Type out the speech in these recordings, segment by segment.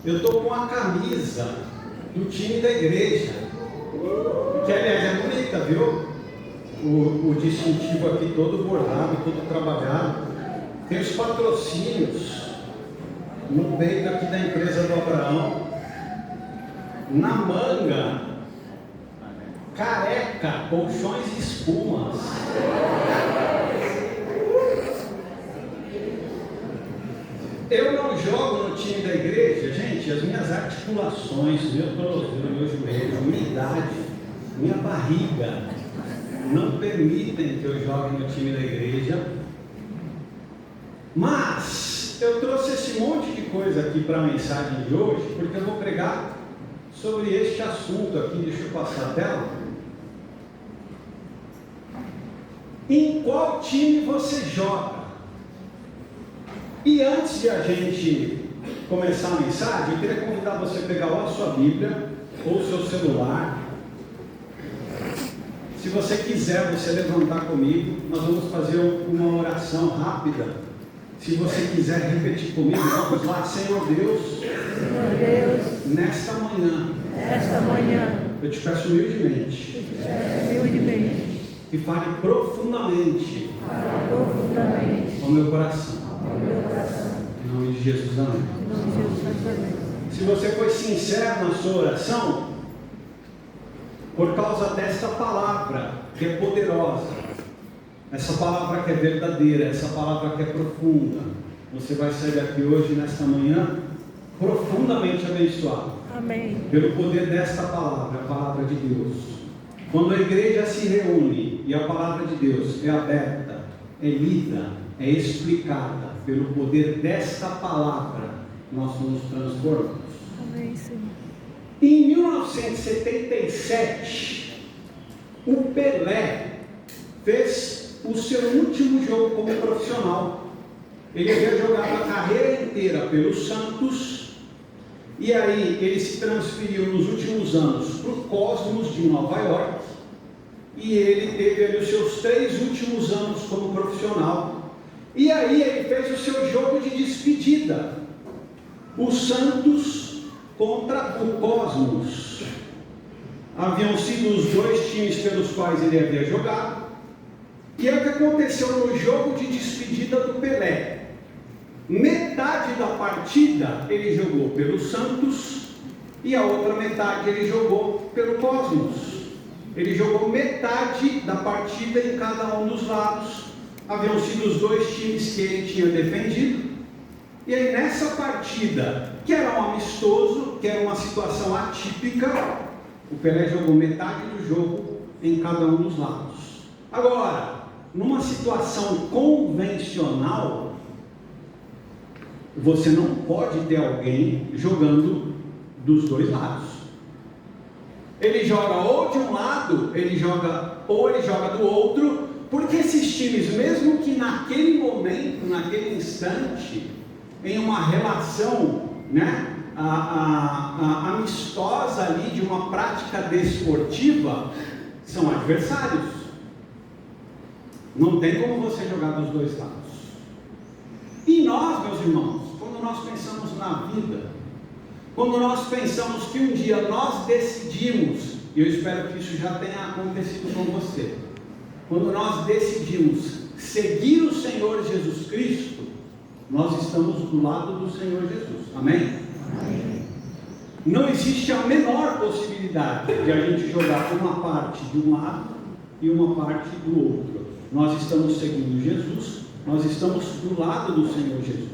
eu estou com a camisa do time da igreja, que aliás é bonita, viu? O distintivo aqui todo bordado, todo trabalhado. Tem os patrocínios no peito aqui da empresa do Abraão. Na manga, careca, colchões e espumas. Eu não jogo no time da igreja, gente. As minhas articulações, meu tornozelo, meu joelho, minha idade, minha barriga não permitem que eu jogue no time da igreja. Mas eu trouxe esse monte de coisa aqui para a mensagem de hoje, porque eu vou pregar sobre este assunto aqui. Deixa eu passar a tela. Em qual time você joga? E antes de a gente começar a mensagem, eu queria convidar você a pegar ou a sua Bíblia ou o seu celular. Se você quiser, você levantar comigo, nós vamos fazer uma oração rápida. Se você quiser repetir comigo, vamos lá. Senhor Deus, nesta manhã, eu te peço humildemente, que fale profundamente ao meu coração. Em nome de Jesus, amém. Se você foi sincero na sua oração, por causa desta palavra que é poderosa, essa palavra que é verdadeira, essa palavra que é profunda, você vai sair daqui hoje, nesta manhã, profundamente abençoado. Amém. Pelo poder desta palavra, a palavra de Deus. Quando a igreja se reúne e a palavra de Deus é aberta, é lida, é explicada, pelo poder desta palavra, nós nos transformamos. Amém, Senhor. Em 1977, o Pelé fez o seu último jogo como profissional. Ele havia jogado a carreira inteira pelo Santos, e aí ele se transferiu nos últimos anos para o Cosmos de Nova York, e ele teve ali os seus 3 últimos anos como profissional. E aí ele fez o seu jogo de despedida, o Santos contra o Cosmos. Haviam sido os 2 times pelos quais ele havia jogado. E é o que aconteceu no jogo de despedida do Pelé. Metade da partida ele jogou pelo Santos e a outra metade ele jogou pelo Cosmos. Ele jogou metade da partida em cada um dos lados. Haviam sido os 2 times que ele tinha defendido. E aí nessa partida, que era um amistoso, que era uma situação atípica, o Pelé jogou metade do jogo em cada um dos lados. Agora, numa situação convencional, você não pode ter alguém jogando dos 2 lados. Ele joga ou de um lado, ou ele joga do outro, porque esses times, mesmo que naquele momento, naquele instante, em uma relação, amistosa ali, de uma prática desportiva, são adversários. Não tem como você jogar dos 2 lados. E nós, meus irmãos, quando nós pensamos na vida, quando nós pensamos que um dia nós decidimos, e eu espero que isso já tenha acontecido com você, quando nós decidimos seguir o Senhor Jesus Cristo, nós estamos do lado do Senhor Jesus. Amém? Amém. Não existe a menor possibilidade de a gente jogar uma parte de um lado e uma parte do outro. Nós estamos seguindo Jesus, nós estamos do lado do Senhor Jesus.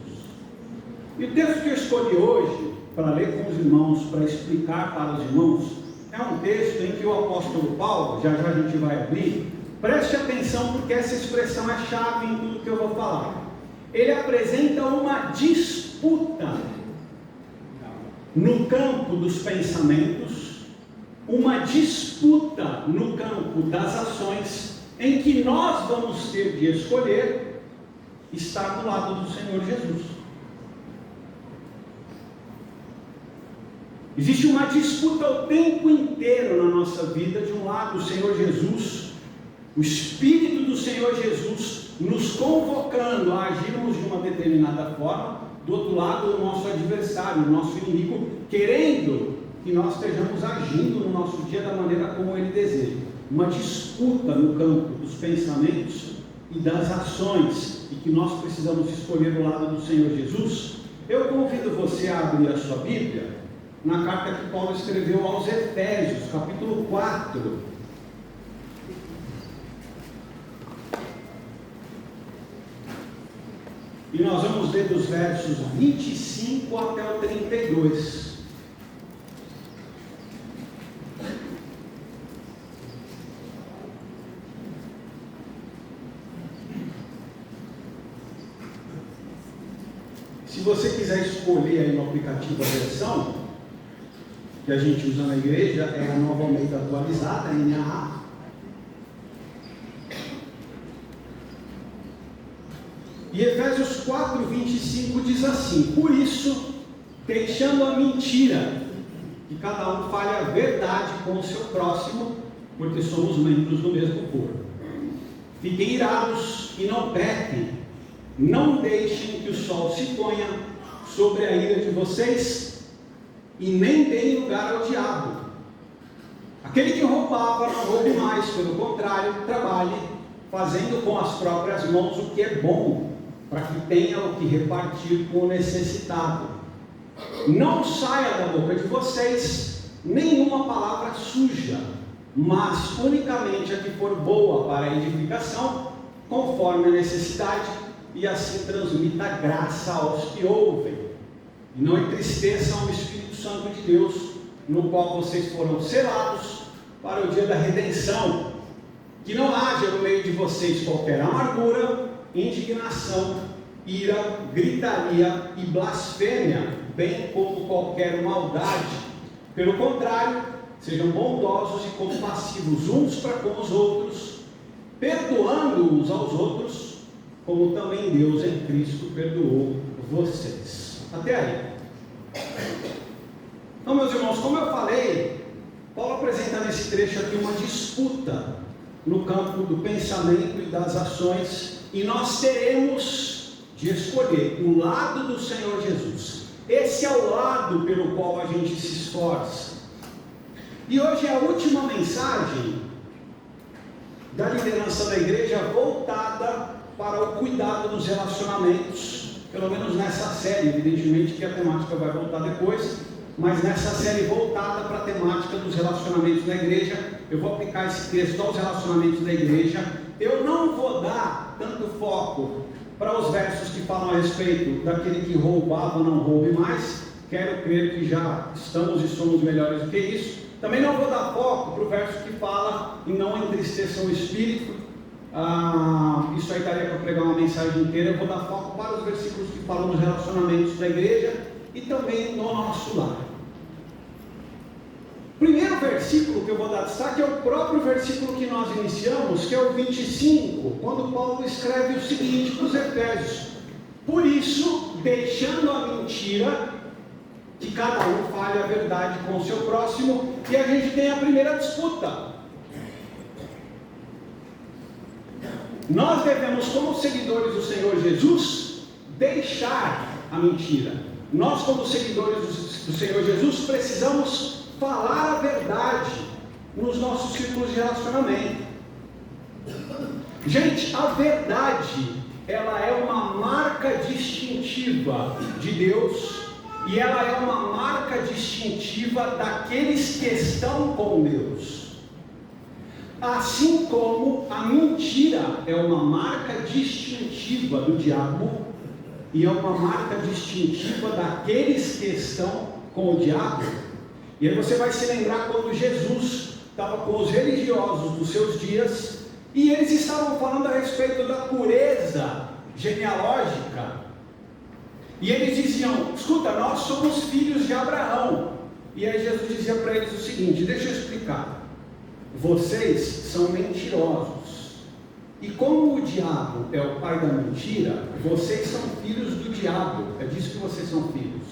E o texto que eu escolhi hoje, para ler com os irmãos, para explicar para os irmãos, é um texto em que o apóstolo Paulo, já já a gente vai abrir, preste atenção porque essa expressão é chave em tudo que eu vou falar. Ele apresenta uma disputa no campo dos pensamentos, uma disputa no campo das ações, em que nós vamos ter de escolher estar do lado do Senhor Jesus. Existe uma disputa o tempo inteiro na nossa vida. De um lado, o Senhor Jesus, o Espírito do Senhor Jesus nos convocando a agirmos de uma determinada forma, do outro lado, o nosso adversário, o nosso inimigo, querendo que nós estejamos agindo no nosso dia da maneira como ele deseja. Uma disputa no campo dos pensamentos e das ações, e que nós precisamos escolher o lado do Senhor Jesus. Eu convido você a abrir a sua Bíblia na carta que Paulo escreveu aos Efésios, capítulo 4. E nós vamos ler dos versos 25 até o 32. Se você quiser escolher aí no aplicativo a versão que a gente usa na igreja, é a Nova Almeida atualizada, NAA. E Efésios 4, 25 diz assim: por isso, deixando a mentira, que cada um fale a verdade com o seu próximo, porque somos membros do mesmo corpo. Fiquem irados e não pequem, não deixem que o sol se ponha sobre a ira de vocês, e nem deem lugar ao diabo. Aquele que roubava, não roube mais, pelo contrário, trabalhe, fazendo com as próprias mãos o que é bom, para que tenha o que repartir com o necessitado. Não saia da boca de vocês nenhuma palavra suja, mas unicamente a que for boa para a edificação, conforme a necessidade, e assim transmita graça aos que ouvem. E não entristeçam o Espírito Santo de Deus, no qual vocês foram selados para o dia da redenção. Que não haja no meio de vocês qualquer amargura, indignação, ira, gritaria e blasfêmia, bem como qualquer maldade. Pelo contrário, sejam bondosos e compassivos uns para com os outros, perdoando uns aos outros, como também Deus em Cristo perdoou vocês. Até aí. Então, meus irmãos, como eu falei, Paulo apresenta nesse trecho aqui uma disputa no campo do pensamento e das ações, e nós teremos de escolher o lado do Senhor Jesus. Esse é o lado pelo qual a gente se esforça. E hoje é a última mensagem da liderança da igreja voltada para o cuidado dos relacionamentos, pelo menos nessa série. Evidentemente que a temática vai voltar depois, mas nessa série voltada para a temática dos relacionamentos da igreja, eu vou aplicar esse texto aos relacionamentos da igreja. Eu não vou dar tanto foco para os versos que falam a respeito daquele que roubava, não roube mais. Quero crer que já estamos e somos melhores do que isso. Também não vou dar foco para o verso que fala em não entristeçam o espírito. Isso aí daria para pregar uma mensagem inteira. Eu vou dar foco para os versículos que falam dos relacionamentos da igreja e também no nosso lar. O primeiro versículo que eu vou dar destaque é o próprio versículo que nós iniciamos, que é o 25, quando Paulo escreve o seguinte para os Efésios: por isso, deixando a mentira, que cada um fale a verdade com o seu próximo. E a gente tem a primeira disputa. Nós devemos, como seguidores do Senhor Jesus, deixar a mentira. Nós, como seguidores do Senhor Jesus, precisamos falar a verdade nos nossos círculos de relacionamento. Gente, a verdade, ela é uma marca distintiva de Deus, e ela é uma marca distintiva daqueles que estão com Deus. Assim como a mentira é uma marca distintiva do diabo, e é uma marca distintiva daqueles que estão com o diabo. E aí você vai se lembrar quando Jesus estava com os religiosos dos seus dias, e eles estavam falando a respeito da pureza genealógica. E eles diziam: escuta, nós somos filhos de Abraão. E aí Jesus dizia para eles o seguinte: deixa eu explicar. Vocês são mentirosos. E como o diabo é o pai da mentira, vocês são filhos do diabo. É disso que vocês são filhos.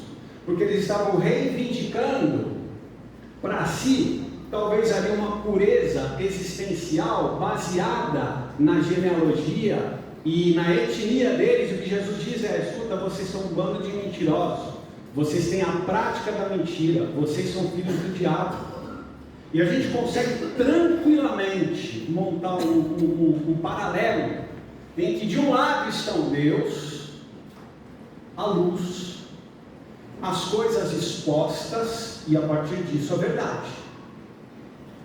Porque eles estavam reivindicando para si, talvez ali uma pureza existencial baseada na genealogia E na etnia deles, o que Jesus diz é: escuta, vocês são um bando de mentirosos, vocês têm a prática da mentira, vocês são filhos do diabo. E a gente consegue tranquilamente montar um paralelo em que de um lado estão Deus, a luz, as coisas expostas e a partir disso a verdade.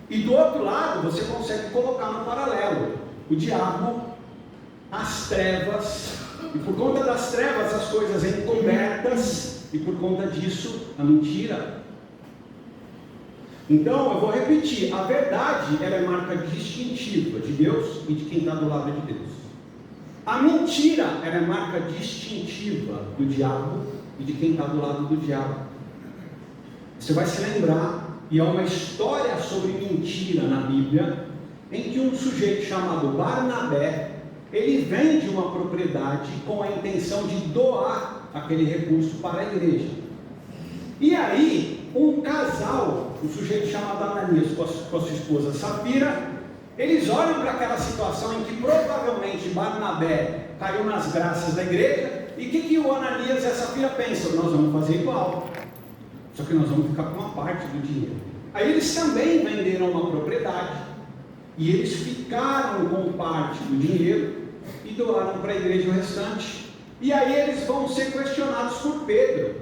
E do outro lado você consegue colocar no paralelo o diabo, as trevas, e por conta das trevas as coisas encobertas, e por conta disso a mentira. Então eu vou repetir: a verdade, ela é marca distintiva de Deus e de quem está do lado de Deus. A mentira, ela é marca distintiva do diabo e de quem está do lado do diabo. Você vai se lembrar, e há uma história sobre mentira na Bíblia, em que um sujeito chamado Barnabé, ele vende uma propriedade com a intenção de doar aquele recurso para a igreja. E aí, um casal, um sujeito chamado Ananias com a sua esposa Safira, eles olham para aquela situação em que provavelmente Barnabé caiu nas graças da igreja, e o que o Ananias e a Safira pensam? Nós vamos fazer igual, só que nós vamos ficar com uma parte do dinheiro. Aí eles também venderam uma propriedade, e eles ficaram com parte do dinheiro e doaram para a igreja o restante. E aí eles vão ser questionados por Pedro,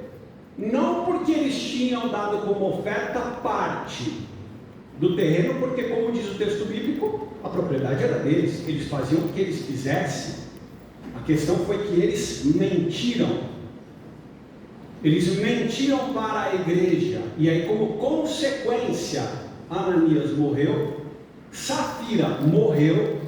não porque eles tinham dado como oferta parte do terreno, porque, como diz o texto bíblico, a propriedade era deles, eles faziam o que eles quisessem. A questão foi que eles mentiram. Eles mentiram para a igreja, e aí, como consequência, Ananias morreu, Safira morreu.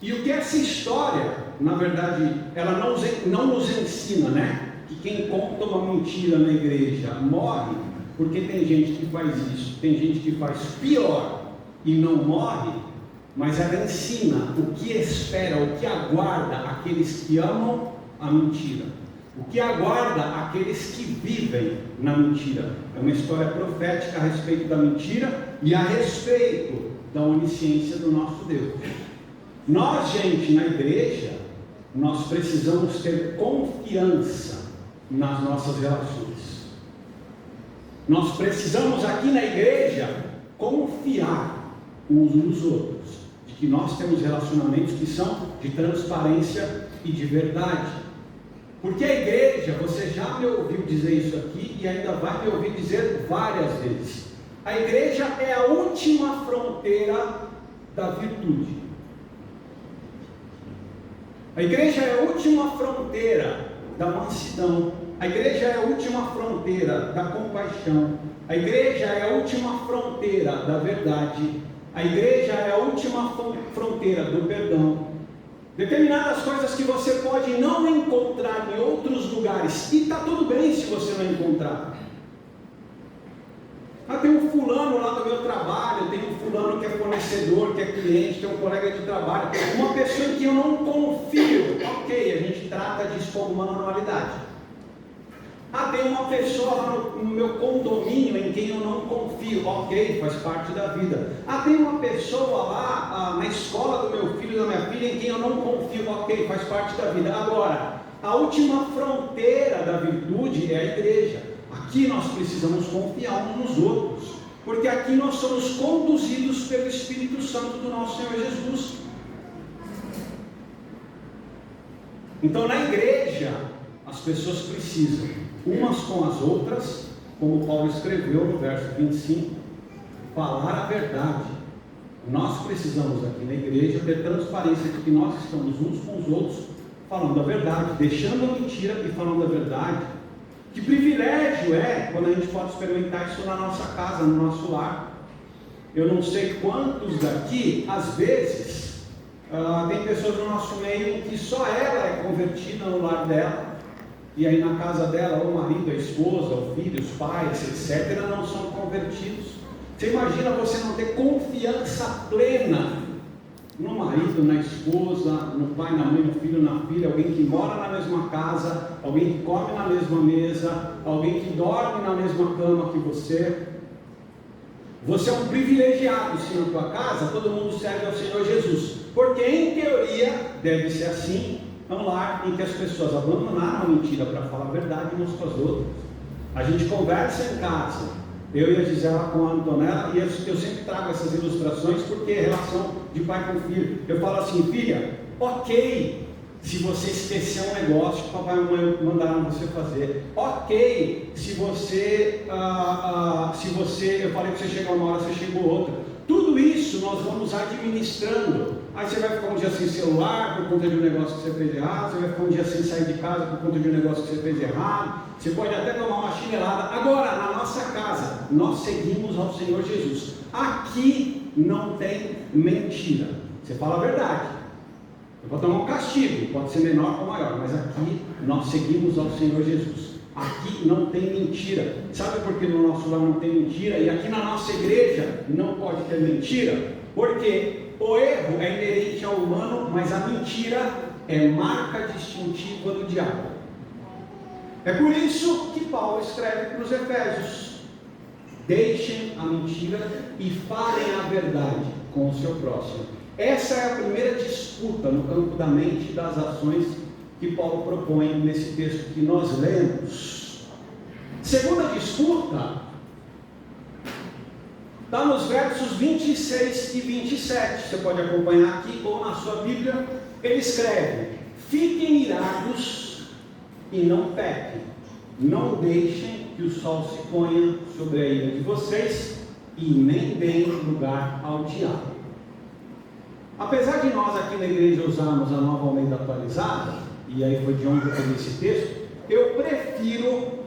E o que essa história, na verdade, ela não nos ensina, né? Que quem conta uma mentira na igreja morre, porque tem gente que faz isso, tem gente que faz pior e não morre, mas ela ensina o que espera, o que aguarda aqueles que amam a mentira, o que aguarda aqueles que vivem na mentira. É uma história profética a respeito da mentira e a respeito da onisciência do nosso Deus. Nós, gente, na igreja, nós precisamos ter confiança nas nossas relações. Nós precisamos aqui na igreja confiar uns nos outros, de que nós temos relacionamentos que são de transparência e de verdade. Porque a igreja, você já me ouviu dizer isso aqui e ainda vai me ouvir dizer várias vezes, a igreja é a última fronteira da virtude. A igreja é a última fronteira da mansidão. A igreja é a última fronteira da compaixão. A igreja é a última fronteira da verdade. A igreja é a última fronteira do perdão. Determinadas coisas que você pode não encontrar em outros lugares, e está tudo bem se você não encontrar. Tem um fulano lá no meu trabalho, tem um fulano que é fornecedor, que é cliente, tem um colega de trabalho, uma pessoa em que eu não confio. Ok, a gente trata disso como uma normalidade. Tem uma pessoa lá no meu condomínio em quem eu não confio. Ok, faz parte da vida. Tem uma pessoa lá na escola do meu filho e da minha filha em quem eu não confio. Ok, faz parte da vida. Agora, a última fronteira da virtude é a igreja. Aqui nós precisamos confiar uns nos outros, porque aqui nós somos conduzidos pelo Espírito Santo do nosso Senhor Jesus. Então, na igreja, as pessoas precisam, umas com as outras, como Paulo escreveu no verso 25, falar a verdade. Nós precisamos aqui na igreja ter transparência de que nós estamos uns com os outros, falando a verdade, deixando a mentira e falando a verdade. Que privilégio é quando a gente pode experimentar isso na nossa casa, no nosso lar. Eu não sei quantos daqui, às vezes, tem pessoas no nosso meio em que só ela é convertida no lar dela, e aí na casa dela, o marido, a esposa, o filho, os pais, etc., não são convertidos. Você imagina você não ter confiança plena no marido, na esposa, no pai, na mãe, no filho, na filha, alguém que mora na mesma casa, alguém que come na mesma mesa, alguém que dorme na mesma cama que você. Você é um privilegiado se na tua casa todo mundo serve ao Senhor Jesus, porque em teoria deve ser assim, é um lar em que as pessoas abandonaram a mentira para falar a verdade umas com as outras. A gente conversa em casa, eu e a Gisela com a Antonella, e eu sempre trago essas ilustrações porque é relação de pai com filho. Eu falo assim: filha, ok se você esquecer um negócio que papai e mamãe mandaram você fazer, ok se você, eu falei que você chega uma hora, você chegou outra. Tudo isso nós vamos administrando. Aí você vai ficar um dia sem celular por conta de um negócio que você fez errado, você vai ficar um dia sem sair de casa por conta de um negócio que você fez errado, você pode até tomar uma chinelada. Agora, na nossa casa, nós seguimos ao Senhor Jesus. Aqui não tem mentira. Você fala a verdade. Eu vou tomar um castigo, pode ser menor ou maior, mas aqui nós seguimos ao Senhor Jesus. Aqui não tem mentira. Sabe por que no nosso lar não tem mentira? E aqui na nossa igreja não pode ter mentira? Porque o erro é inerente ao humano, mas a mentira é marca distintiva do diabo. É por isso que Paulo escreve para os Efésios: deixem a mentira e falem a verdade com o seu próximo. Essa é a primeira disputa no campo da mente e das ações que Paulo propõe nesse texto que nós lemos. Segunda disputa está nos versos 26 e 27. Você pode acompanhar aqui ou na sua Bíblia. Ele escreve: fiquem irados e não pequem. Não deixem que o sol se ponha sobre a ira de vocês e nem deem lugar ao diabo. Apesar de nós aqui na igreja usarmos a Nova Almeida atualizada, e aí foi de onde eu peguei esse texto, eu prefiro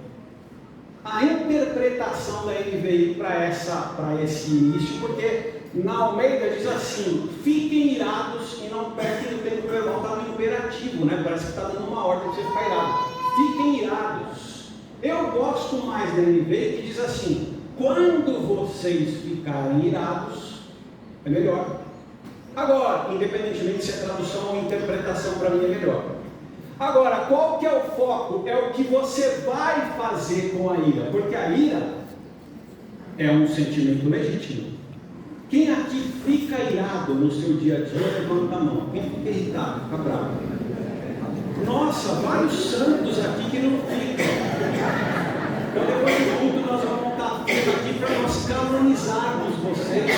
a interpretação da NVI para esse início, porque na Almeida diz assim: fiquem irados e não pequem. O tempo verbal está no imperativo, né? Parece que está dando uma ordem para você ficar irado. Fiquem irados. Eu gosto mais da NVI que diz assim: quando vocês ficarem irados, é melhor. Agora, independentemente se é tradução ou interpretação, para mim é melhor. Agora, qual que é o foco? É o que você vai fazer com a ira, porque a ira é um sentimento legítimo. Quem aqui fica irado no seu dia a dia, levanta a mão. Quem fica irritado, fica bravo. Nossa, vários santos aqui que não ficam. Então depois do culto nós vamos montar aqui para nós canonizarmos vocês.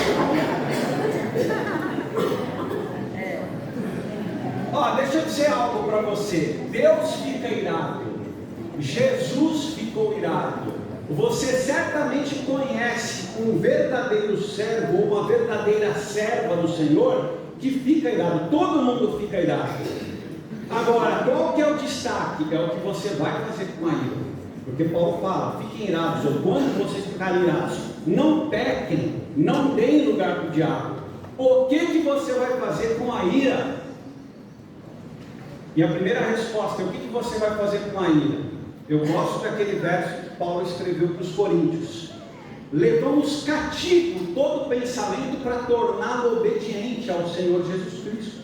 Deixa eu dizer algo para você. Deus fica irado, Jesus ficou irado. Você certamente conhece um verdadeiro servo ou uma verdadeira serva do Senhor que fica irado. Todo mundo fica irado. Agora, qual que é o destaque? É o que você vai fazer com a ira. Porque Paulo fala: fiquem irados, ou quando vocês ficarem irados, não pequem, não deem lugar para o diabo. O que você vai fazer com a ira? E a primeira resposta é: o que você vai fazer com a ira? Eu gosto daquele verso que Paulo escreveu para os Coríntios: levamos cativo todo pensamento para torná-lo obediente ao Senhor Jesus Cristo.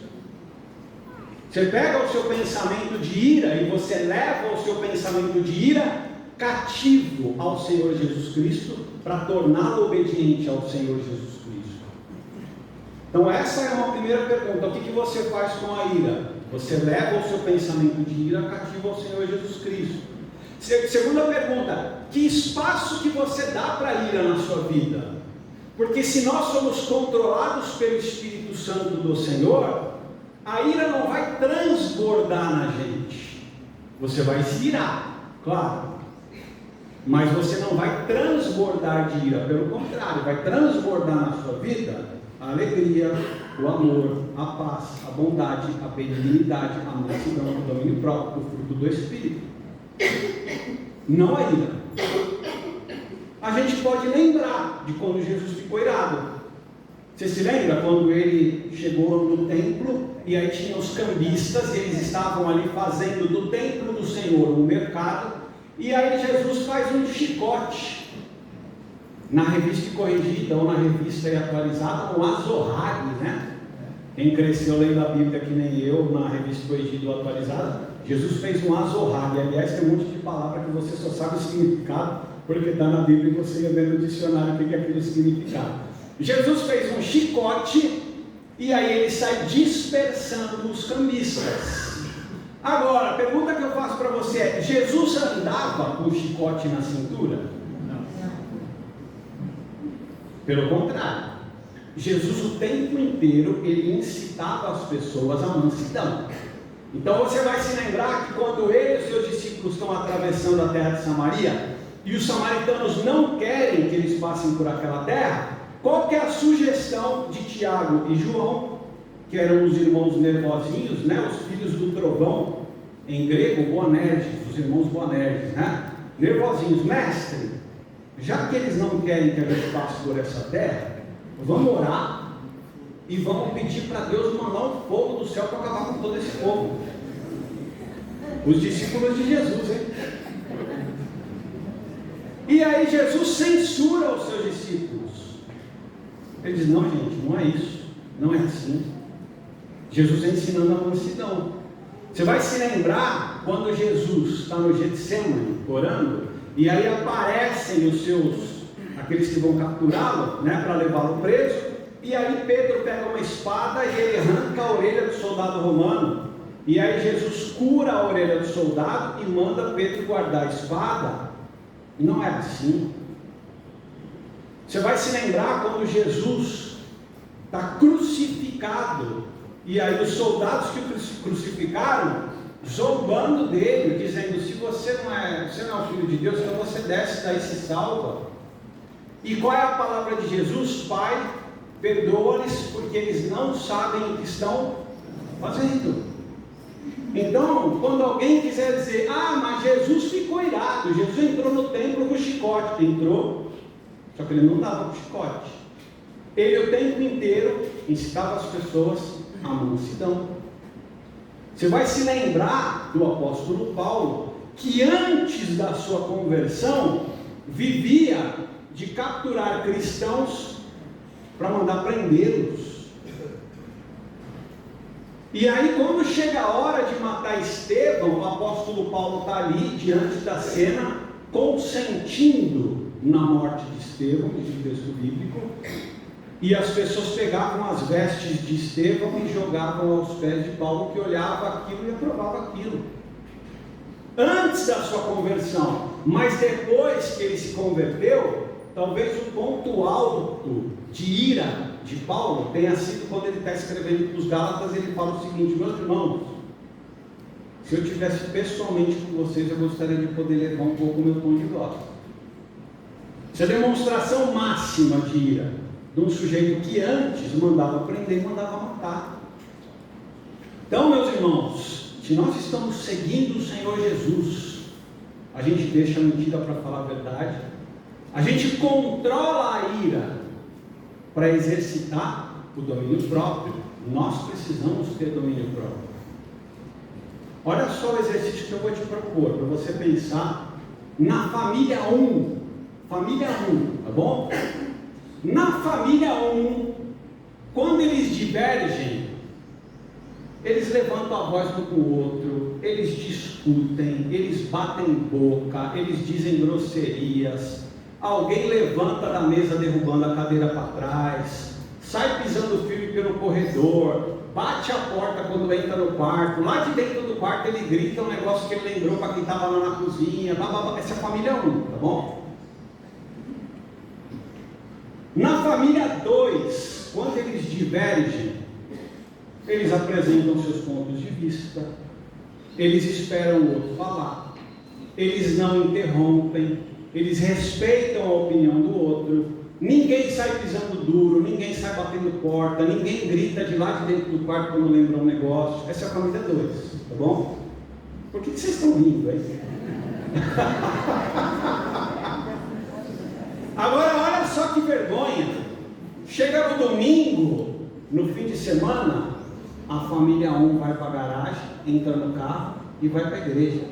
Você pega o seu pensamento de ira e você leva o seu pensamento de ira cativo ao Senhor Jesus Cristo para torná-lo obediente ao Senhor Jesus Cristo. Então essa é uma primeira pergunta: o que você faz com a ira? Você leva o seu pensamento de ira cativo ao Senhor Jesus Cristo. Segunda pergunta: que espaço que você dá para a ira na sua vida? Porque se nós somos controlados pelo Espírito Santo do Senhor, a ira não vai transbordar na gente. Você vai se irar, claro, mas você não vai transbordar de ira. Pelo contrário, vai transbordar na sua vida a alegria, o amor, a paz, a bondade, a benignidade, a mansidão, o domínio próprio, o fruto do Espírito. Não a ira. A gente pode lembrar de quando Jesus ficou irado. Você se lembra quando ele chegou no templo e aí tinha os cambistas, e eles estavam ali fazendo do templo do Senhor um mercado, e aí Jesus faz um chicote. Na revista corrigida ou na revista atualizada, no Azorrague, né? Quem cresceu lendo a Bíblia que nem eu, na revista corrigida ou atualizada, Jesus fez um Azorrague. Aliás, tem um monte de palavra que você só sabe o significado porque está na Bíblia e você ia ver no dicionário o que é aquele significado. Jesus fez um chicote e aí ele sai dispersando os cambistas. Agora, a pergunta que eu faço para você é: Jesus andava com o chicote na cintura? Não. Pelo contrário, Jesus o tempo inteiro ele incitava as pessoas à mansidão. Então você vai se lembrar que quando ele e os seus discípulos estão atravessando a terra de Samaria, e os samaritanos não querem que eles passem por aquela terra, qual que é a sugestão de Tiago e João, que eram os irmãos nervosinhos, né? Os filhos do trovão, em grego, Boanerges, os irmãos Boanerges, né? Nervosinhos: mestre, já que eles não querem que a gente passe por essa terra, vamos orar e vamos pedir para Deus mandar um fogo do céu para acabar com todo esse povo. Os discípulos de Jesus, hein? E aí Jesus censura os seus discípulos. Ele diz: não, gente, não é isso, não é assim. Jesus está ensinando a mansidão. Você vai se lembrar quando Jesus está no Getsemane orando, e aí aparecem os seus, aqueles que vão capturá-lo, né, para levá-lo preso. E aí Pedro pega uma espada e ele arranca a orelha do soldado romano. E aí Jesus cura a orelha do soldado e manda Pedro guardar a espada. Não é assim. Você vai se lembrar quando Jesus está crucificado, e aí os soldados que o crucificaram, zombando dele, dizendo: se você não é o filho de Deus, então você desce daí e se salva. E qual é a palavra de Jesus? Pai, perdoa-lhes, porque eles não sabem o que estão fazendo. Então, quando alguém quiser dizer: ah, mas Jesus ficou irado, Jesus entrou no templo com chicote. Entrou, só que ele não dava com chicote. Ele o tempo inteiro incitava as pessoas à mansidão. Você vai se lembrar do apóstolo Paulo, que antes da sua conversão vivia de capturar cristãos para mandar prendê-los. E aí, quando chega a hora de matar Estevão, o apóstolo Paulo está ali diante da cena, consentindo na morte de Estevão, diz o texto bíblico, e as pessoas pegavam as vestes de Estevão e jogavam aos pés de Paulo, que olhava aquilo e aprovava aquilo. Antes da sua conversão, mas depois que ele se converteu, talvez o ponto alto de ira de Paulo tenha sido quando ele está escrevendo para os Gálatas. Ele fala o seguinte: meus irmãos, se eu estivesse pessoalmente com vocês, eu gostaria de poder levar um pouco o meu tom de voz. Essa é a demonstração máxima de ira de um sujeito que antes mandava prender e mandava matar. Então, meus irmãos, se nós estamos seguindo o Senhor Jesus, a gente deixa a mentira para falar a verdade, a gente controla a ira para exercitar o domínio próprio. Nós precisamos ter domínio próprio. Olha só o exercício que eu vou te propor, para você pensar na família 1. Família 1, tá bom? Na família 1, quando eles divergem, eles levantam a voz um com o outro, eles discutem, eles batem boca, eles dizem grosserias. Alguém levanta da mesa derrubando a cadeira para trás, sai pisando firme pelo corredor, bate a porta quando entra no quarto, lá de dentro do quarto ele grita um negócio que ele lembrou para quem estava lá na cozinha, blá, blá, blá. Essa é a família 1, tá bom? Na família 2, quando eles divergem, eles apresentam seus pontos de vista, eles esperam o outro falar, eles não interrompem, eles respeitam a opinião do outro, ninguém sai pisando duro, ninguém sai batendo porta, ninguém grita de lá de dentro do quarto quando lembra um negócio. Essa é a família 2, tá bom? Por que vocês estão rindo aí? Agora olha só que vergonha. Chega no domingo, no fim de semana, a família 1 vai para a garagem, entra no carro e vai para a igreja.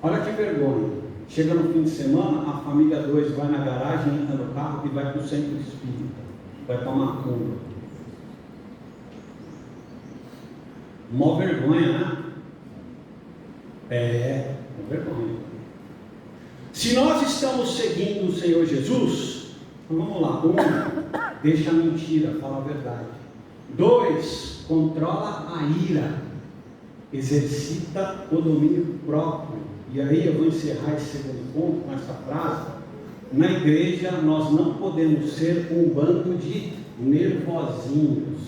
Olha que vergonha. Chega no fim de semana, a família 2 vai na garagem, entra no carro e vai para o centro espírita, vai para a macumba. Mó vergonha, né? É, vergonha. Se nós estamos seguindo o Senhor Jesus, então vamos lá. 1, deixa a mentira, fala a verdade. 2, controla a ira, exercita o domínio próprio. E aí eu vou encerrar esse segundo ponto com essa frase. Na igreja nós não podemos ser um bando de nervosinhos.